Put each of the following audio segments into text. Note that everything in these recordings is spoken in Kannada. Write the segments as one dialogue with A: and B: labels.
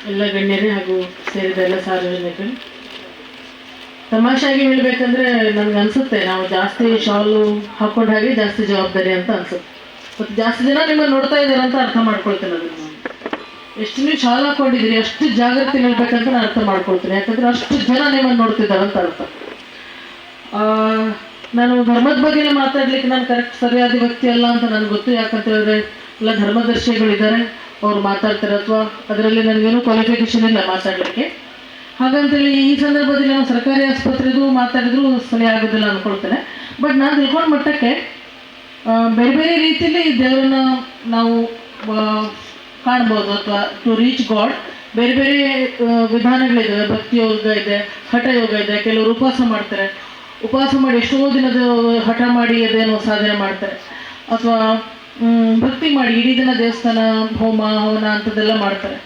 A: ಎಲ್ಲ ಗಣ್ಯರೇ ಹಾಗೂ ಸೇರಿದ ಎಲ್ಲ ಸಾರ್ವಜನಿಕರು, ತಮಾಷೆಯಾಗಿ ಹೇಳಬೇಕಂದ್ರೆ ನನಗೆ ಅನಿಸುತ್ತೆ ನಾವು ಜಾಸ್ತಿ ಶಾಲು ಹಾಕೊಂಡು ಹಾಗೆ ಜಾಸ್ತಿ ಜವಾಬ್ದಾರಿ ಅಂತ ಅನ್ಸುತ್ತೆ. ಮತ್ತು ಜಾಸ್ತಿ ಜನ ನಿಮ್ಮನ್ನು ನೋಡ್ತಾ ಇದ್ದಾರೆ ಅಂತ ಅರ್ಥ ಮಾಡ್ಕೊಳ್ತೇನೆ. ಅದನ್ನು ಎಷ್ಟು ನೀವು ಶಾಲು ಹಾಕೊಂಡಿದ್ದೀರಿ ಅಷ್ಟು ಜಾಗೃತಿ ಹೇಳ್ಬೇಕಂತ ನಾನು ಅರ್ಥ ಮಾಡ್ಕೊಳ್ತೀನಿ. ಯಾಕಂದರೆ ಅಷ್ಟು ಜನ ನಿಮ್ಮನ್ನು ನೋಡ್ತಿದ್ದಾರೆ ಅಂತ ಅರ್ಥ. ನಾನು ಧರ್ಮದ ಬಗ್ಗೆ ಮಾತಾಡ್ಲಿಕ್ಕೆ ನಾನು ಕರೆಕ್ಟ್ ಸರಿಯಾದ ವ್ಯಕ್ತಿ ಅಲ್ಲ ಅಂತ ನನಗೆ ಗೊತ್ತು. ಯಾಕಂತ ಹೇಳಿದ್ರೆ ಎಲ್ಲ ಧರ್ಮದರ್ಶಿಗಳಿದ್ದಾರೆ, ಅವ್ರು ಮಾತಾಡ್ತಾರೆ, ಅಥವಾ ಅದರಲ್ಲಿ ನನಗೇನು ಕ್ವಾಲಿಫಿಕೇಶನ್ ಇಲ್ಲ ಮಾತಾಡಲಿಕ್ಕೆ. ಹಾಗಂತೇಳಿ ಈ ಸಂದರ್ಭದಲ್ಲಿ ನಾವು ಸರ್ಕಾರಿ ಆಸ್ಪತ್ರೆದು ಮಾತಾಡಿದ್ರು ಸರಿ ಆಗೋದಿಲ್ಲ ಅಂದ್ಕೊಳ್ತೇನೆ. ಬಟ್ ನಾನು ತಿಳ್ಕೊಂಡ ಮಟ್ಟಕ್ಕೆ ಬೇರೆ ಬೇರೆ ರೀತಿಯಲ್ಲಿ ದೇವರನ್ನ ನಾವು ಕಾಣ್ಬೋದು, ಅಥವಾ ಟು ರೀಚ್ ಗಾಡ್ ಬೇರೆ ಬೇರೆ ವಿಧಾನಗಳಿದ್ದಾವೆ. ಭಕ್ತಿ ಯೋಗ ಇದೆ, ಹಠ ಯೋಗ ಇದೆ. ಕೆಲವರು ಉಪವಾಸ ಮಾಡ್ತಾರೆ, ಉಪವಾಸ ಮಾಡಿ ಎಷ್ಟೋ ದಿನದ ಹಠ ಮಾಡಿ ಅದೇನೋ ಸಾಧನೆ ಮಾಡ್ತಾರೆ. ಅಥವಾ ಭಕ್ತಿ ಮಾಡಿ ಇಡೀ ದಿನ ದೇವಸ್ಥಾನ ಹೋಮ ಹವನ ಅಂಥದ್ದೆಲ್ಲ ಮಾಡ್ತಾರೆ.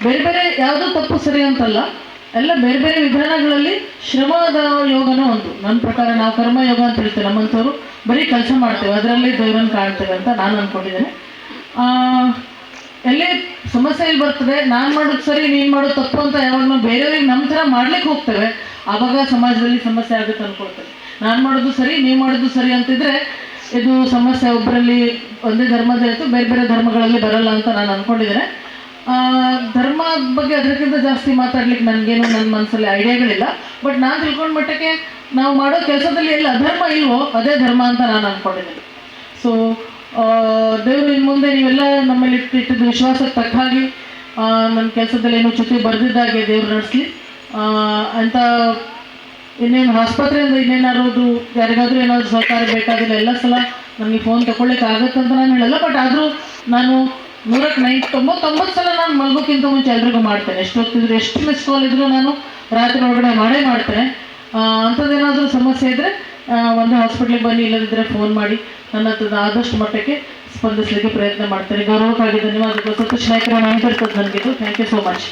A: ಬೇರೆ ಬೇರೆ ಯಾವುದೂ ತಪ್ಪು ಸರಿ ಅಂತಲ್ಲ, ಎಲ್ಲ ಬೇರೆ ಬೇರೆ ವಿಧಾನಗಳಲ್ಲಿ ಶ್ರಮದ ಯೋಗನೂ ಒಂದು. ನನ್ನ ಪ್ರಕಾರ ನಾವು ಕರ್ಮ ಯೋಗ ಅಂತ ಹೇಳ್ತೇವೆ. ನಮ್ಮಂಥವ್ರು ಬರೀ ಕೆಲಸ ಮಾಡ್ತೇವೆ, ಅದರಲ್ಲಿ ದೇವರನ್ನು ಕಾಣ್ತೇವೆ ಅಂತ ನಾನು ಅಂದ್ಕೊಂಡಿದ್ದೇನೆ. ಎಲ್ಲೇ ಸಮಸ್ಯೆ ಇಲ್ಲಿ ಬರ್ತದೆ, ನಾನು ಮಾಡೋದು ಸರಿ ನೀನು ಮಾಡೋದು ತಪ್ಪು ಅಂತ ಯಾವಾಗ ನಾವು ಬೇರೆಯವ್ರಿಗೆ ನಮ್ಮ ಥರ ಮಾಡ್ಲಿಕ್ಕೆ ಹೋಗ್ತೇವೆ, ಆವಾಗ ಸಮಾಜದಲ್ಲಿ ಸಮಸ್ಯೆ ಆಗುತ್ತೆ ಅಂದ್ಕೊಳ್ತೇವೆ. ನಾನು ಮಾಡೋದು ಸರಿ ನೀವು ಮಾಡೋದು ಸರಿ ಅಂತಿದ್ರೆ ಇದು ಸಮಸ್ಯೆ ಒಬ್ಬರಲ್ಲಿ ಒಂದೇ ಧರ್ಮದ ಇತ್ತು, ಬೇರೆ ಬೇರೆ ಧರ್ಮಗಳಲ್ಲಿ ಬರಲ್ಲ ಅಂತ ನಾನು ಅಂದ್ಕೊಂಡಿದ್ದೇನೆ. ಧರ್ಮ ಬಗ್ಗೆ ಅದಕ್ಕಿಂತ ಜಾಸ್ತಿ ಮಾತಾಡ್ಲಿಕ್ಕೆ ನನಗೇನು ನನ್ನ ಮನಸ್ಸಲ್ಲಿ ಐಡಿಯಾಗಳಿಲ್ಲ. ಬಟ್ ನಾನು ತಿಳ್ಕೊಂಡ ಮಟ್ಟಕ್ಕೆ ನಾವು ಮಾಡೋ ಕೆಲಸದಲ್ಲಿ ಎಲ್ಲಿ ಅಧರ್ಮ ಇಲ್ವೋ ಅದೇ ಧರ್ಮ ಅಂತ ನಾನು ಅಂದ್ಕೊಂಡಿದ್ದೀನಿ. ಸೊ ದೇವರು ಇನ್ನು ಮುಂದೆ ನೀವೆಲ್ಲ ನಮ್ಮಲ್ಲಿ ಇಟ್ಟಿದ್ದು ವಿಶ್ವಾಸಕ್ಕೆ ತಕ್ಕ ಹಾಗೆ ನನ್ನ ಕೆಲಸದಲ್ಲಿ ಏನೋ ಚ್ಯುತಿ ಬರೆದಿದ್ದಾಗೆ ದೇವ್ರು ನಡೆಸಲಿ ಅಂತ. ಇನ್ನೇನು ಆಸ್ಪತ್ರೆಯಿಂದ ಇನ್ನೇನಾರೋದು ಯಾರಿಗಾದ್ರೂ ಏನಾದರೂ ಸಹಕಾರ ಬೇಕಾಗಿಲ್ಲ, ಎಲ್ಲ ಸಲ ನನಗೆ ಫೋನ್ ತೊಗೊಳ್ಳಿಕ್ಕೆ ಆಗುತ್ತೆ ಅಂತ ನಾನು ಹೇಳಲ್ಲ. ಬಟ್ ಆದರೂ ನಾನು 99 ಸಲ ನಾನು ಮಲ್ಗೋಕ್ಕಿಂತ ಮುಂಚೆ ಎಲ್ರಿಗೂ ಮಾಡ್ತೇನೆ. ಎಷ್ಟೊತ್ತಿದ್ರು ಎಷ್ಟು ಮಿಸ್ ಕಾಲ್ ಇದ್ದರೂ ನಾನು ರಾತ್ರಿ ಒಳಗಡೆ ಮಾಡ್ತೇನೆ. ಅಂಥದ್ದೇನಾದರೂ ಸಮಸ್ಯೆ ಇದ್ದರೆ ಒಂದು ಹಾಸ್ಪಿಟ್ಲಿಗೆ ಬನ್ನಿ, ಇಲ್ಲದಿದ್ದರೆ ಫೋನ್ ಮಾಡಿ, ನನ್ನ ಹತ್ರ ಆದಷ್ಟು ಮಟ್ಟಕ್ಕೆ ಸ್ಪಂದಿಸಲಿಕ್ಕೆ ಪ್ರಯತ್ನ ಮಾಡ್ತೇನೆ. ಗೌರವಕ್ಕಾಗಿ ಧನ್ಯವಾದಗಳು. ಸಂತೋಷ್ ನಾಯ್ಕರ ನೆನಪಿರ್ತದೆ ನನಗಿದು. Thank you so much.